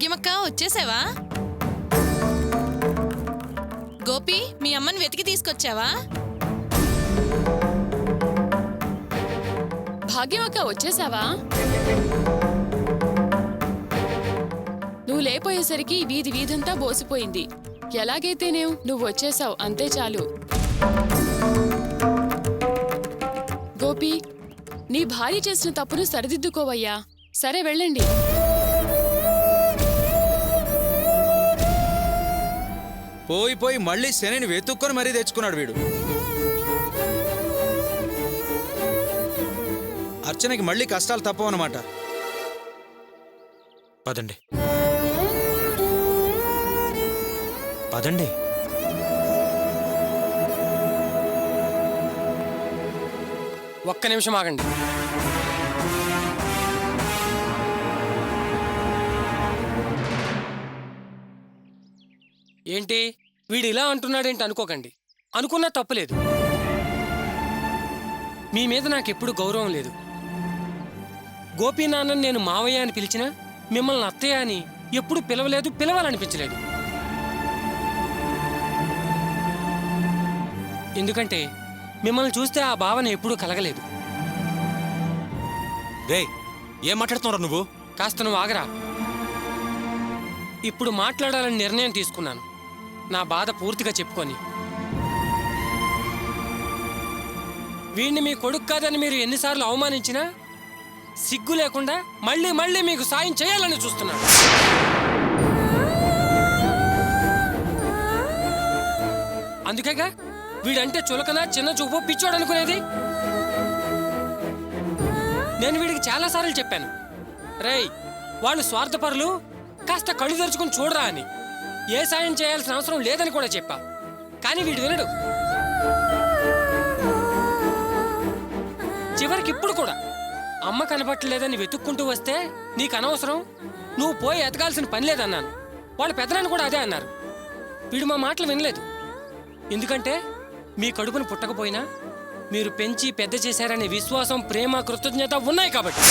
భాగ్యమక్క వచ్చేసావా? గోపి మీ అమ్మని వెతికి తీసుకొచ్చావా? భాగ్యమక్క వచ్చేసావా? నువ్వు లేపోయేసరికి వీధంతా బోసిపోయింది. ఎలాగైతేనేం నువ్వు వచ్చేసావు, అంతే చాలు. గోపి, నీ భార్య చేసిన తప్పును సరిదిద్దుకోవయ్యా. సరే వెళ్ళండి. పోయి మళ్ళీ శనిని వెతుక్కొని మరీ తెచ్చుకున్నాడు వీడు. అర్చనకి మళ్ళీ కష్టాలు తప్పవన్నమాట. పదండి పదండి. ఒక్క నిమిషం ఆగండి. ఏంటి వీడు ఇలా అంటున్నాడేంటి అనుకోకండి. అనుకున్నా తప్పులేదు. మీ మీద నాకెప్పుడు గౌరవం లేదు. గోపీ నాన్నని నేను మావయ్య అని పిలిచినా మిమ్మల్ని అత్తయ్య అని ఎప్పుడు పిలవలేదు, పిలవాలనిపించలేదు. ఎందుకంటే మిమ్మల్ని చూస్తే ఆ భావన ఎప్పుడూ కలగలేదు. రే, ఏం మాట్లాడుతున్నావు నువ్వు? కాస్త నువ్వు ఆగరా. ఇప్పుడు మాట్లాడాలని నిర్ణయం తీసుకున్నాను, నా బాధ పూర్తిగా చెప్పుకొని. వీణ్ణి మీ కొడుకు కాదని మీరు ఎన్నిసార్లు అవమానించినా సిగ్గు లేకుండా మళ్ళీ మీకు సాయం చేయాలని చూస్తున్నాను. అందుకేగా వీడంటే చులకన, చిన్న చూపు, పిచ్చోడు అనుకునేది. నేను వీడికి చాలాసార్లు చెప్పాను, రేయ్ వాళ్ళు స్వార్థపరులు, కాస్త కళ్ళు తెరుచుకుని చూడరా అని. ఏ సాయం చేయాల్సిన అవసరం లేదని కూడా చెప్పా, కానీ వీడు వినడు. చివరికి ఇప్పుడు కూడా అమ్మ కనపట్టలేదని వెతుక్కుంటూ వస్తే నీకు అనవసరం, నువ్వు పోయి ఎతకాల్సిన పని లేదన్నాను. వాళ్ళ పెద్దనాన్న కూడా అదే అన్నారు. వీడు మా మాటలు వినలేదు. ఎందుకంటే మీ కడుపును పుట్టకపోయినా మీరు పెంచి పెద్ద చేశారనే విశ్వాసం, ప్రేమ, కృతజ్ఞత ఉన్నాయి కాబట్టి.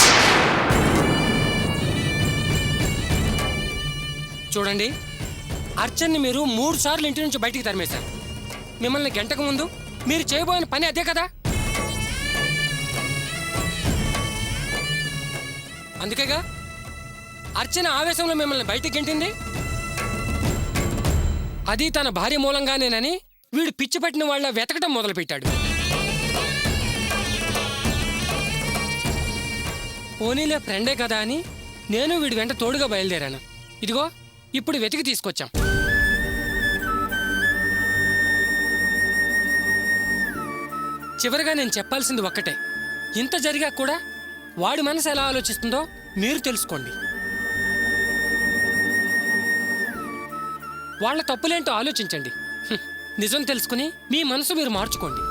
చూడండి, అర్చన్ని మీరు 3 సార్లు ఇంటి నుంచి బయటికి తరిమేశారు. మిమ్మల్ని గంటకు ముందు మీరు చేయబోయిన పని అదే కదా. అందుకేగా అర్చన ఆవేశంలో మిమ్మల్ని బయటికి గెంటింది. అది తన భార్య మూలంగానేనని వీడు పిచ్చి పట్టిన వాళ్ళ వెతకటం మొదలుపెట్టాడు. పోనీలే ఫ్రెండే కదా అని నేను వీడి వెంట తోడుగా బయలుదేరాను. ఇదిగో ఇప్పుడు వెతికి తీసుకొచ్చాం. చివరిగా నేను చెప్పాల్సింది ఒక్కటే, ఇంత జరిగా కూడా వాడి మనసు ఎలా ఆలోచిస్తుందో మీరు తెలుసుకోండి. వాళ్ళ తప్పులేంటో ఆలోచించండి. నిజం తెలుసుకుని మీ మనసు మీరు మార్చుకోండి.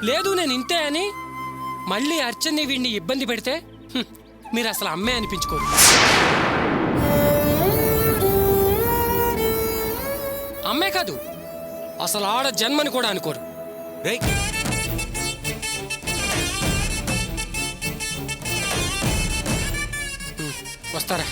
లేదు నేను ఇంతే అని మళ్ళీ అర్చన్ని వీడిని ఇబ్బంది పెడితే మీరు అసలు అమ్మే అనిపించుకోరు. అమ్మే కాదు, అసలు ఆడ జన్మని కూడా అనుకోరు. వస్తారా?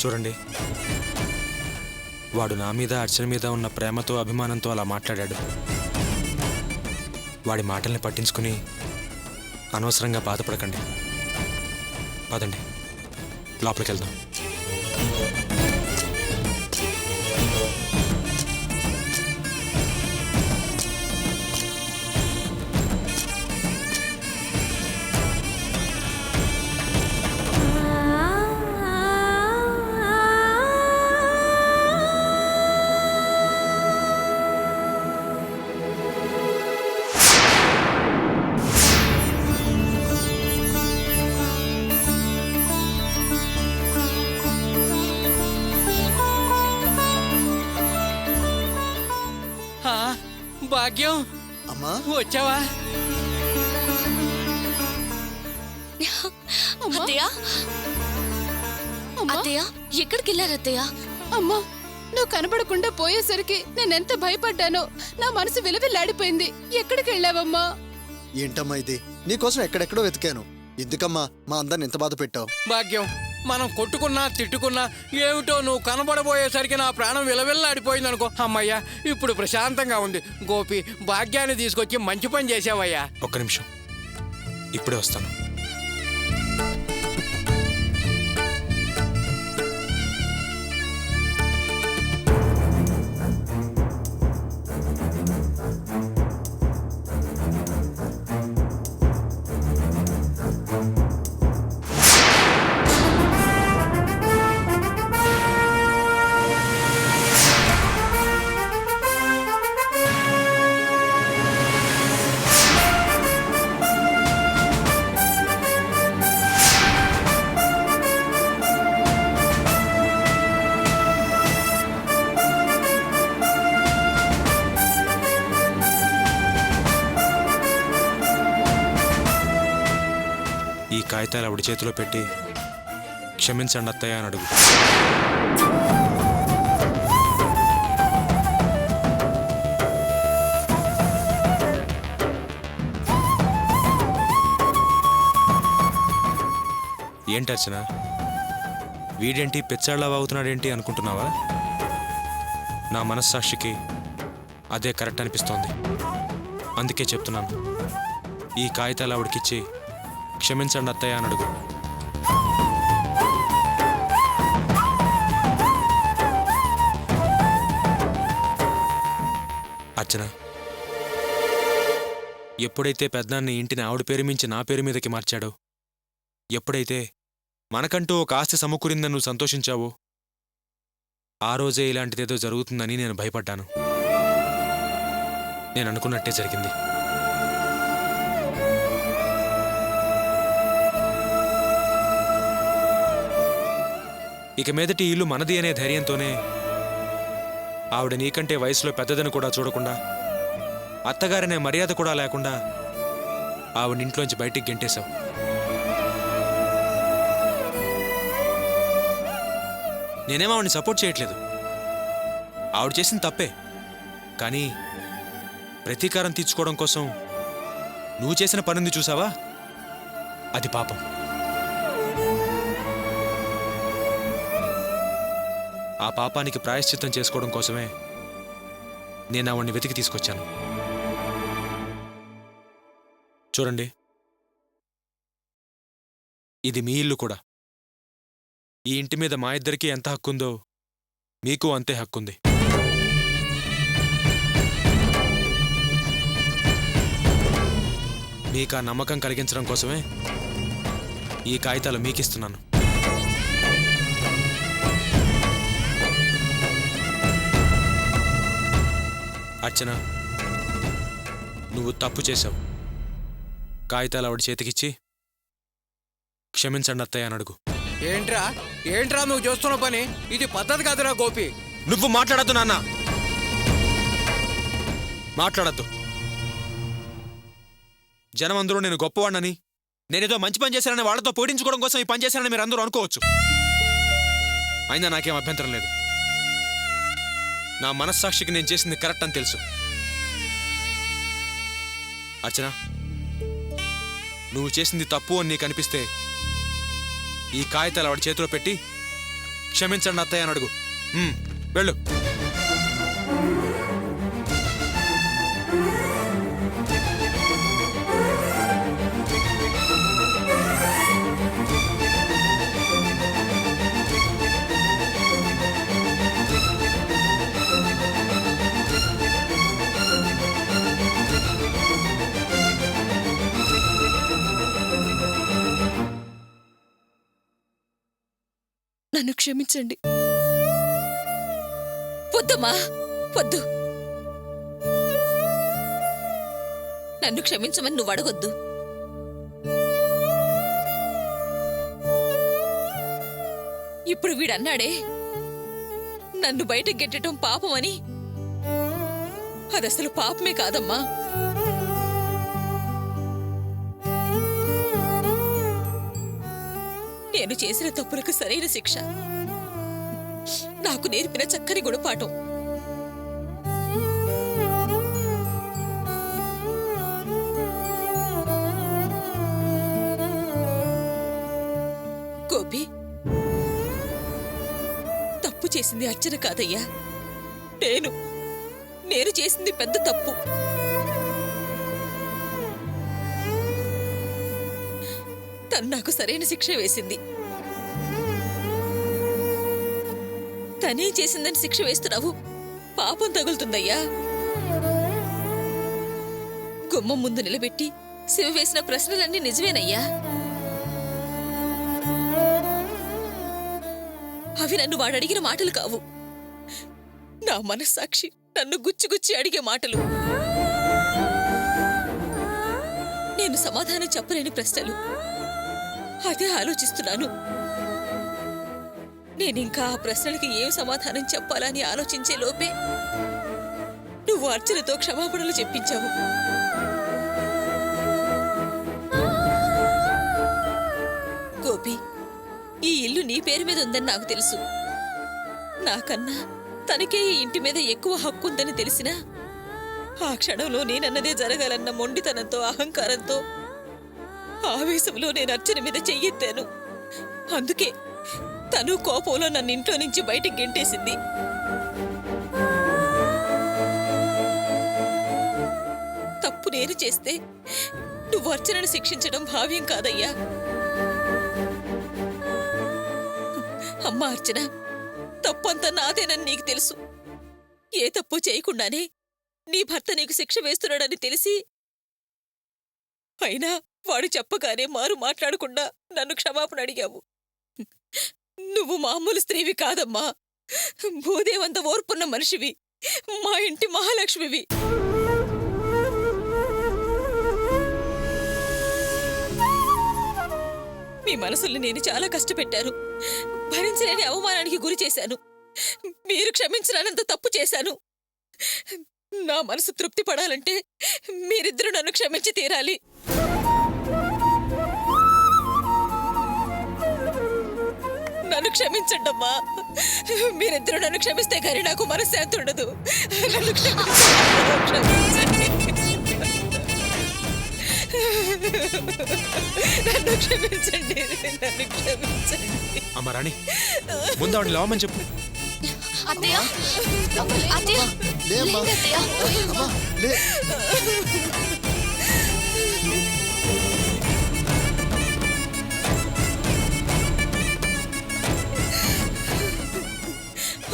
చూడండి, వాడు నా మీద, అర్చన మీద ఉన్న ప్రేమతో, అభిమానంతో అలా మాట్లాడాడు. వాడి మాటల్ని పట్టించుకుని అనవసరంగా బాధపడకండి. పదండి, లోపలికి వెళ్దాం. భాగ్యం, అమ్మా వచ్చావా? అత్తయ్య అత్తయ్య ఎక్కడికి వెళ్ళారు అత్తయ్య? అమ్మా, నువ్వు కనబడకుండా పోయేసరికి నేనెంత భయపడ్డానో. నా మనసు విలవిల్లాడిపోయింది. ఎక్కడికి వెళ్ళావమ్మా? ఏంటమ్మా ఇది? నీకోసం ఎక్కడెక్కడో వెతికాను. ఎందుకమ్మా మా అందరిని ఎంత బాధ పెట్టావు? భాగ్యం, మనం కొట్టుకున్నా తిట్టుకున్నా ఏమిటో నువ్వు కనబడబోయేసరికి నా ప్రాణం విలవిల్లాడిపోయింది అనుకో. అమ్మయ్యా, ఇప్పుడు ప్రశాంతంగా ఉంది. గోపి, భాగ్యాన్ని తీసుకొచ్చి మంచి పని చేసావయ్యా. ఒక్క నిమిషం, ఇప్పుడే వస్తాను. ఈ కాగితాలు ఆవిడ చేతిలో పెట్టి క్షమించండి అత్తయ్య అని అడుగు. ఏంటి అర్చన, వీడేంటి పిచ్చాళ్ళ వాగుతున్నాడేంటి అనుకుంటున్నావా? నా మనస్సాక్షికి అదే కరెక్ట్ అనిపిస్తోంది. అందుకే చెప్తున్నాను, ఈ కాగితాలు ఆవిడకిచ్చి క్షమించండి అత్తయ్య అని అడుగు. అర్చన, ఎప్పుడైతే పెద్దాన్ని ఇంటిని ఆవిడ పేరు మించి నా పేరు మీదకి మార్చాడో, ఎప్పుడైతే మనకంటూ ఒక ఆస్తి సమకూరిందని నువ్వు సంతోషించావో, ఆ రోజే ఇలాంటిదేదో జరుగుతుందని నేను భయపడ్డాను. నేను అనుకున్నట్టే జరిగింది. ఇక మీదటి ఇల్లు మనది అనే ధైర్యంతోనే ఆవిడ నీకంటే వయసులో పెద్దదని కూడా చూడకుండా, అత్తగారనే మర్యాద కూడా లేకుండా ఆవిడనింట్లోంచి బయటికి గెంటేశావు. నేనేమో ఆవిడని సపోర్ట్ చేయట్లేదు. ఆవిడ చేసిన తప్పే. కానీ ప్రతీకారం తీర్చుకోవడం కోసం నువ్వు చేసిన పనింది చూసావా, అది పాపం. ఆ పాపానికి ప్రాయశ్చిత్తం చేసుకోవడం కోసమే నేను ఆవిడ్ని వెతికి తీసుకొచ్చాను. చూడండి, ఇది మీ ఇల్లు కూడా. ఈ ఇంటి మీద మా ఇద్దరికీ ఎంత హక్కుందో మీకు అంతే హక్కుంది. మీకు ఆ నమ్మకం కలిగించడం కోసమే ఈ కాగితాలు మీకిస్తున్నాను. అర్చన, నువ్వు తప్పు చేశావు. కాగితాలు ఆవిడ చేతికిచ్చి క్షమించండి అత్తయ్య అని అడుగు. ఏంట్రా నువ్వు చేస్తున్న పని? ఇది పద్ధతి కాదురా గోపి. నువ్వు మాట్లాడద్దు నాన్న, మాట్లాడద్దు. జనం అందరూ నేను గొప్పవాడినని, నేనేదో మంచి పని చేశానని వాళ్ళతో పోడించుకోవడం కోసం ఈ పని చేశానని మీరు అందరూ అనుకోవచ్చు. అయినా నాకేం అభ్యంతరం లేదు. నా మనస్సాక్షికి నేను చేసింది కరెక్ట్ అని తెలుసు. అర్చన, నువ్వు చేసింది తప్పు అని నీకు అనిపిస్తే ఈ కాగితాలు ఆవిడ చేతిలో పెట్టి క్షమించండి అత్తయ్య అని అడుగు. వెళ్ళు. నన్ను క్షమించండి. వద్దమ్మా, వద్దు. నన్ను క్షమించమని నువ్వు అడగొద్దు. ఇప్పుడు వీడన్నాడే నన్ను బయటకు గెట్టడం పాపమని, అదసలు పాపమే కాదమ్మా. నేను చేసిన తప్పులకు సరైన శిక్ష, నాకు నేర్పిన చక్కని గుణపాఠం. గోపి, తప్పు చేసింది అర్చన కాదయ్యా, నేను చేసింది పెద్ద తప్పు. తను నాకు సరైన శిక్ష వేసింది. తనే చేసిందని శిక్ష వేస్తున్నావు, పాపం తగులుతుందయ్యా. గుమ్మం ముందు నిలబెట్టి శివ వేసిన ప్రశ్నలన్నీ నిజమేనయ్యా. అవి నన్ను వాడు అడిగిన మాటలు కావు, నా మనస్సాక్షి నన్ను గుచ్చి అడిగే మాటలు. నేను సమాధానం చెప్పలేని ప్రశ్నలు, అదే ఆలోచిస్తున్నాను. నేనింకా ఆ ప్రశ్నలకి ఏం సమాధానం చెప్పాలని ఆలోచించే లోపే నువ్వు అర్చనతో క్షమాపణలు చెప్పించావు. గోపి, ఈ ఇల్లు నీ పేరు మీద ఉందని నాకు తెలుసు. నాకన్నా తనకే ఈ ఇంటి మీద ఎక్కువ హక్కు ఉందని తెలిసినా ఆ క్షణంలో నేనన్నదే జరగాలన్న మొండితనంతో, అహంకారంతో, ఆవేశంలో నేను అర్చన మీద చెయ్యెత్తాను. అందుకే తను కోపంలో నన్ను ఇంట్లో నుంచి బయటికి గెంటేసింది. తప్పు నేను చేస్తే నువ్వు అర్చనను శిక్షించడం భావ్యం కాదయ్యా. అమ్మా అర్చన, తప్పంతా నాదేనని నీకు తెలుసు. ఏ తప్పు చేయకుండానే నీ భర్త నీకు శిక్ష వేస్తున్నాడని తెలిసి అయినా వాడు చెప్పగానే మారు మాట్లాడకుండా నన్ను క్షమాపణ అడిగావు. నువ్వు మామూలు స్త్రీవి కాదమ్మా, భూదేవంత ఓర్పున్న మనిషివి, మా ఇంటి మహాలక్ష్మివి. మీ మనసుల్ని నేను చాలా కష్టపెట్టాను, భరించలేని అవమానానికి గురి చేశాను. మీరు క్షమించలేనంత తప్పు చేశాను. నా మనసు తృప్తి పడాలంటే మీరిద్దరూ నన్ను క్షమించి తీరాలి. నన్ను క్షమించండమ్మా. మీరిద్దరూ నన్ను క్షమిస్తే కానీ నాకు మనశ్శాంతి ఉండదు. నన్ను క్షమించండి. నన్ను క్షమించండి. నన్ను క్షమించండి. అమ్మ రాణి, ముందు ఆవిడ లేవమని చెప్పు. అత్తయ్య, అత్తయ్య, లే అమ్మా. లేండి అత్తయ్య. అమ్మా, లే.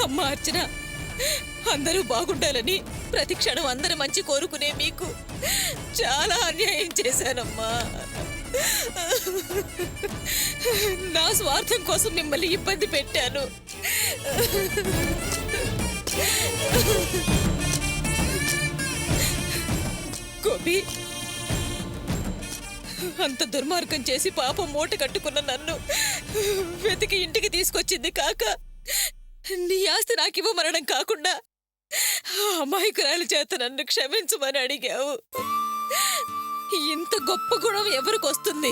అమ్మా అర్చన, అందరూ బాగుండాలని ప్రతి క్షణం అందరి మంచి కోరుకునే మీకు చాలా అన్యాయం చేశానమ్మా. నా స్వార్థం కోసం మిమ్మల్ని ఇబ్బంది పెట్టాను. గోపి, అంత దుర్మార్గం చేసి పాపం మూట కట్టుకున్న నన్ను వెతికి ఇంటికి తీసుకొచ్చింది కాక, నీ ఆస్తి నాకివ్వమనడం కాకుండా అమాయకురాల చేత నన్ను క్షమించమని అడిగావు. ఇంత గొప్ప గుణం ఎవరికి వస్తుంది?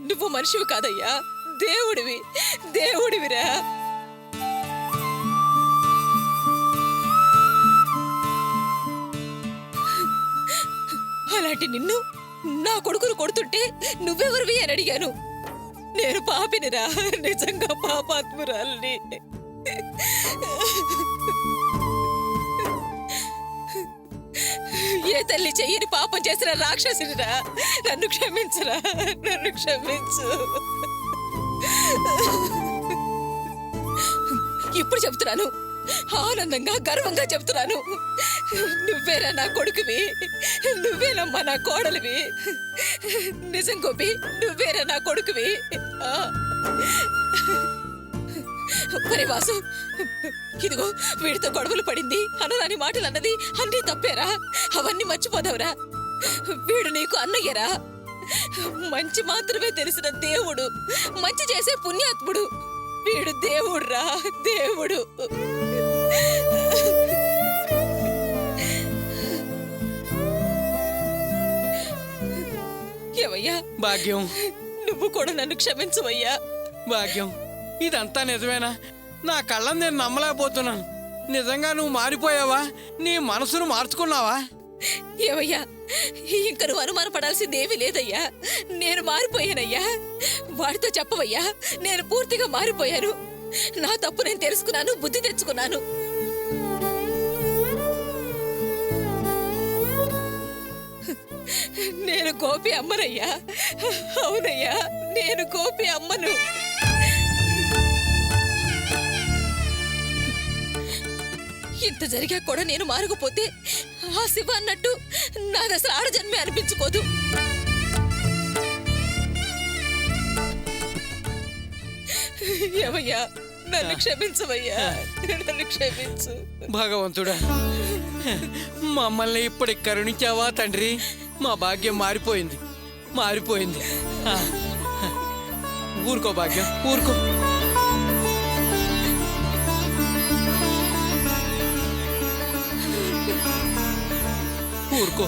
నువ్వు మనిషివి కాదయ్యా, దేవుడివి, దేవుడివిరా. అలాంటి నిన్ను నా కొడుకును కొడుతుంటే నువ్వెవరివి అని అడిగాను. నేను పాపినిరా, నిజంగా పాపాత్మురాల్ని. ఏ తల్లి చెయ్యని పాపం చేసిన రాక్షసునిరా. నన్ను క్షమించురా, నన్ను క్షమించు. ఇప్పుడు చెప్తున్నాను, ఆనందంగా గర్వంగా చెప్తున్నాను. నువ్వేరా నా కొడుకువి, నువ్వేనమ్మా నా కోడలివి. నిజం గోపి, నువ్వేరా నా కొడుకువి. ఒరే వాసు, ఇదిగో వీడితో గొడవలు పడింది, అనరాని మాటలు అన్నది అన్నీ తప్పేరా. అవన్నీ మర్చిపోదావురా. వీడు నీకు అన్నయ్యరా. మంచి మాత్రమే తెలిసిన దేవుడు, మంచి చేసే పుణ్యాత్ముడు. వీడు దేవుడురా, దేవుడు. ఏమయ్యా భాగ్యం, నువ్వు కూడా నన్ను క్షమించవయ్యా. భాగ్యం, ఇదంతా నిజమేనా? నా కళ్ళని నేను నమ్మలేకపోతున్నాను. నిజంగా నువ్వు మారిపోయావా? నీ మనసును మార్చుకున్నావా? ఏవయ్యా, ఇంక నువ్వు అనుమానపడాల్సిందేమీ లేదయ్యా. నేను మారిపోయానయ్యా. వాడితో చెప్పవయ్యా, నేను పూర్తిగా మారిపోయాను. నా తప్పు నేను తెలుసుకున్నాను, బుద్ధి తెచ్చుకున్నాను. నేను గోపి అమ్మనయ్యా. అవునయ్యా, నేను గోపి అమ్మను. ఇంత జరిగా కూడా నేను మారకపోతే ఆ శివ అన్నట్టు నాది అసలు ఆడజన్మే అనిపించుకోదు. ఏమయ్యా, నన్ను క్షమించవయ్యా, నన్ను క్షమించు. భగవంతుడా, మమ్మల్ని ఇప్పటికి కరుణించావా తండ్రి? మా భాగ్యం మారిపోయింది, మారిపోయింది. ఆ, ఊరుకో భాగ్యం, ఊరుకో. ఊరుకో.